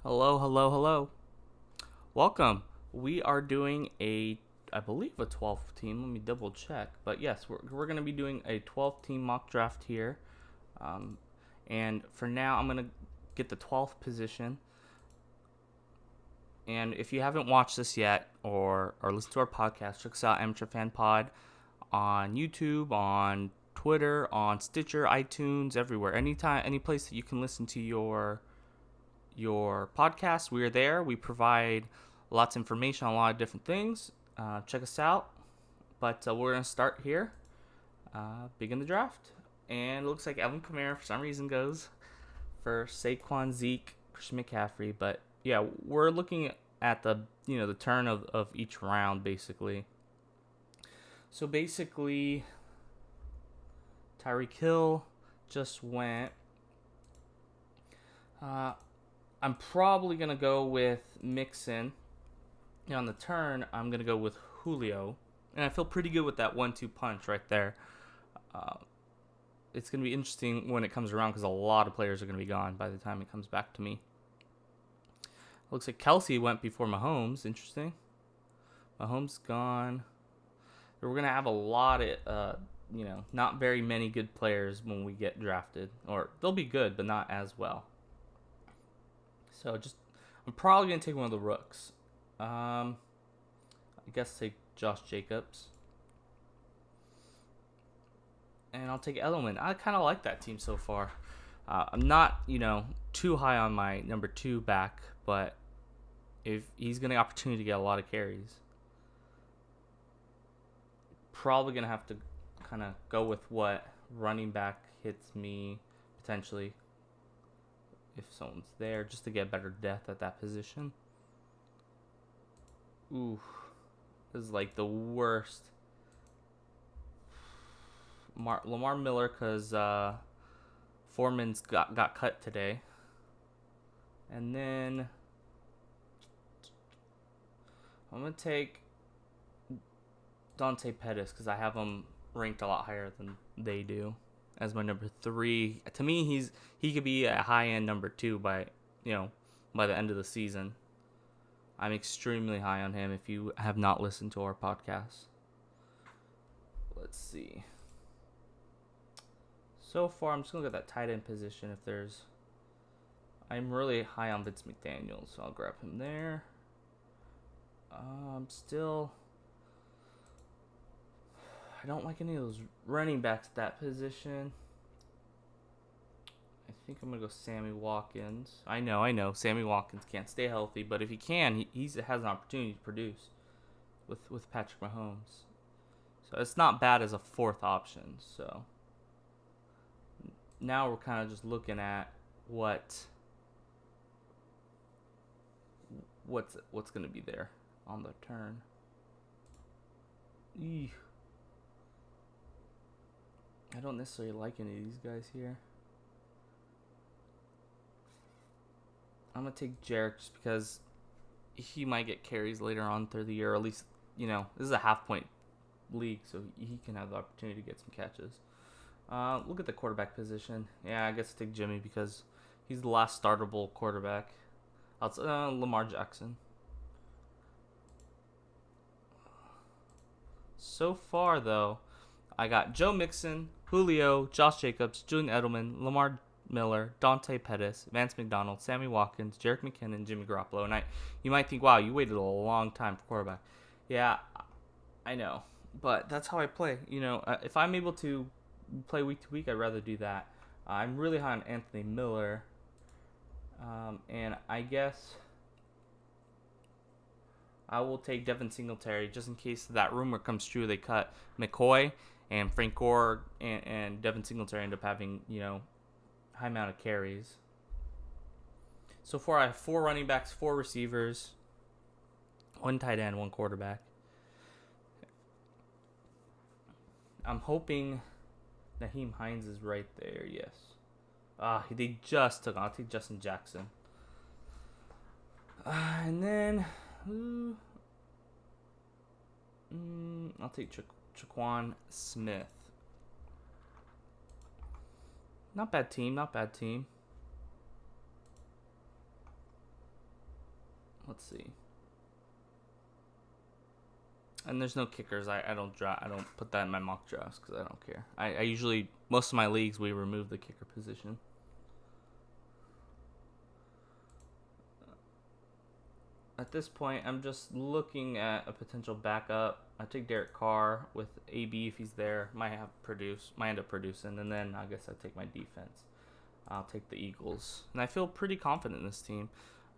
Hello, hello, hello. Welcome. We are doing I believe, a 12 team. Let me double check. But yes, we're going to be doing a 12 team mock draft here. Um, and for now, I'm going to get the 12th position. And if you haven't watched this yet or listened to our podcast, check us out, Amateur Fan Pod, on YouTube, on Twitter, on Stitcher, iTunes, everywhere. Anytime, any place that you can listen to your podcast. We are there. We provide lots of information on a lot of different things. Check us out. But we're going to start here. Begin the draft. And it looks like Alvin Kamara, for some reason, goes for Saquon, Zeke, Christian McCaffrey. But yeah, we're looking at the turn of each round, basically. So basically, Tyreek Hill just went. I'm probably going to go with Mixon. And on the turn, I'm going to go with Julio. And I feel pretty good with that 1-2 punch right there. Uh, it's going to be interesting when it comes around because a lot of players are going to be gone by the time it comes back to me. Looks like Kelsey went before Mahomes. Interesting. Mahomes gone. We're going to have a lot of, not very many good players when we get drafted. Or they'll be good, but not as well. So I'm probably going to take one of the rooks. I guess take Josh Jacobs. And I'll take Edelman. I kind of like that team so far. I'm not, too high on my number 2 back, but if he's going to opportunity to get a lot of carries, probably going to have to kind of go with what running back hits me potentially if someone's there, just to get better depth at that position. Ooh, this is like the worst. Lamar Miller, because Foreman's got cut today. And then I'm going to take Dante Pettis because I have him ranked a lot higher than they do as my number 3. To me, he could be a high-end number 2 by the end of the season. I'm extremely high on him if you have not listened to our podcast. Let's see. So far, I'm just going to get that tight end position I'm really high on Vince McDaniel, so I'll grab him there. I don't like any of those running backs at that position. I think I'm going to go Sammy Watkins. I know. Sammy Watkins can't stay healthy, but if he can, he has an opportunity to produce with Patrick Mahomes. So it's not bad as a 4th option. So now we're kind of just looking at what's going to be there on the turn. Eesh. I don't necessarily like any of these guys here. I'm going to take Jarek just because he might get carries later on through the year, or at least, this is a half-point league, so he can have the opportunity to get some catches. Look at the quarterback position. Yeah, I guess I'll take Jimmy because he's the last startable quarterback. Lamar Jackson. So far, though, I got Joe Mixon, Julio, Josh Jacobs, Julian Edelman, Lamar Miller, Dante Pettis, Vance McDonald, Sammy Watkins, Jerick McKinnon, Jimmy Garoppolo. And you might think, wow, you waited a long time for quarterback. Yeah, I know. But that's how I play. If I'm able to play week to week, I'd rather do that. I'm really high on Anthony Miller. And I guess I will take Devin Singletary just in case that rumor comes true. They cut McCoy and Frank Gore and Devin Singletary end up having, high amount of carries. So far, I have 4 running backs, 4 receivers, 1 tight end, 1 quarterback. I'm hoping Naheem Hines is right there. Yes. They just took. I'll take Justin Jackson. And then I'll take Traquan Smith. Not bad team. Let's see. And there's no kickers. I don't put that in my mock drafts because I don't care. I usually, most of my leagues, we remove the kicker position. At this point, I'm just looking at a potential backup. I take Derek Carr with AB if he's there. Might end up producing, and then I guess I take my defense. I'll take the Eagles, and I feel pretty confident in this team.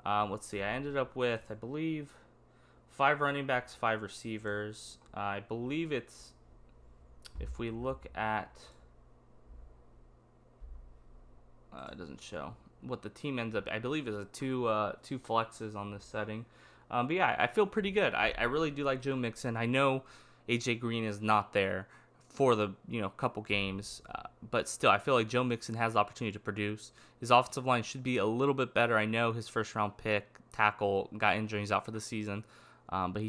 Let's see. I ended up with, I believe, 5 running backs, 5 receivers. I believe it's, if we look at, it doesn't show what the team ends up. I believe is a two flexes on this setting. But yeah, I feel pretty good. I really do like Joe Mixon. I know AJ Green is not there for the couple games, but still, I feel like Joe Mixon has the opportunity to produce. His offensive line should be a little bit better. I know his first round pick tackle got injuries out for the season, but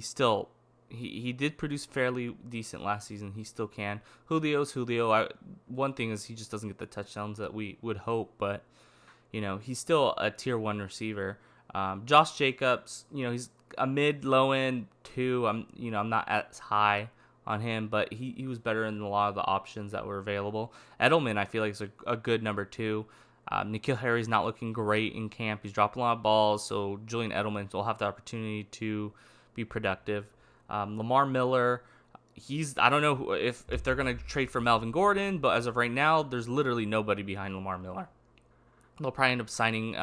he did produce fairly decent last season. He still can. Julio's Julio. One thing is he just doesn't get the touchdowns that we would hope, but he's still a tier 1 receiver. Josh Jacobs, he's a mid low end 2. I'm not as high on him, but he was better in a lot of the options that were available. Edelman, I feel like is a good number 2. N'Keal Harry's not looking great in camp. He's dropping a lot of balls, so Julian Edelman will have the opportunity to be productive. Lamar Miller, I don't know if they're going to trade for Melvin Gordon, but as of right now, there's literally nobody behind Lamar Miller. They'll probably end up signing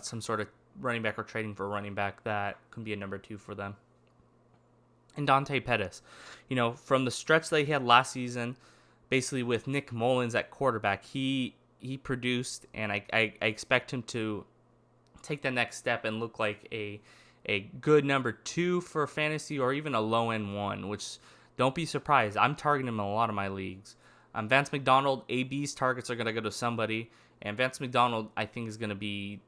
some sort of running back or trading for a running back that can be a number 2 for them. And Dante Pettis, from the stretch that he had last season, basically with Nick Mullins at quarterback, he produced, and I expect him to take the next step and look like a good number 2 for fantasy, or even a low end 1, which don't be surprised. I'm targeting him in a lot of my leagues. Vance McDonald, AB's targets are going to go to somebody, and Vance McDonald, I think, is going to be,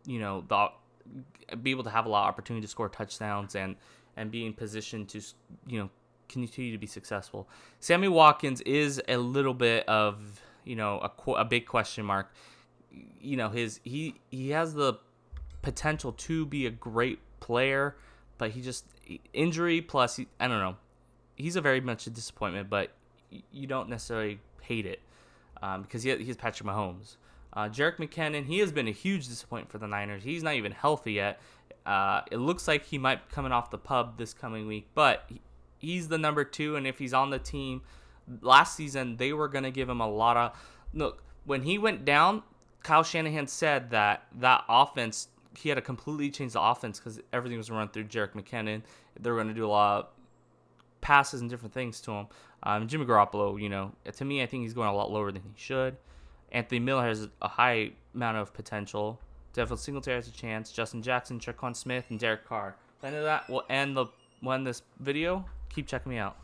be able to have a lot of opportunity to score touchdowns and be in position to, continue to be successful. Sammy Watkins is a little bit of, a big question mark. He has the potential to be a great player, but injury plus, I don't know. He's a very much a disappointment, but you don't necessarily hate it because he has Patrick Mahomes. Jerick McKinnon, he has been a huge disappointment for the Niners. He's not even healthy yet. It looks like he might be coming off the pub this coming week, but he's the number 2, and if he's on the team, last season they were going to give him a lot of... Look, when he went down, Kyle Shanahan said that offense, he had to completely change the offense because everything was run through Jerick McKinnon. They were going to do a lot of passes and different things to him. Jimmy Garoppolo, to me, I think he's going a lot lower than he should. Anthony Miller has a high amount of potential. Devin Singletary has a chance. Justin Jackson, Tre'Quan Smith, and Derek Carr. At the end of that, we'll end this video. Keep checking me out.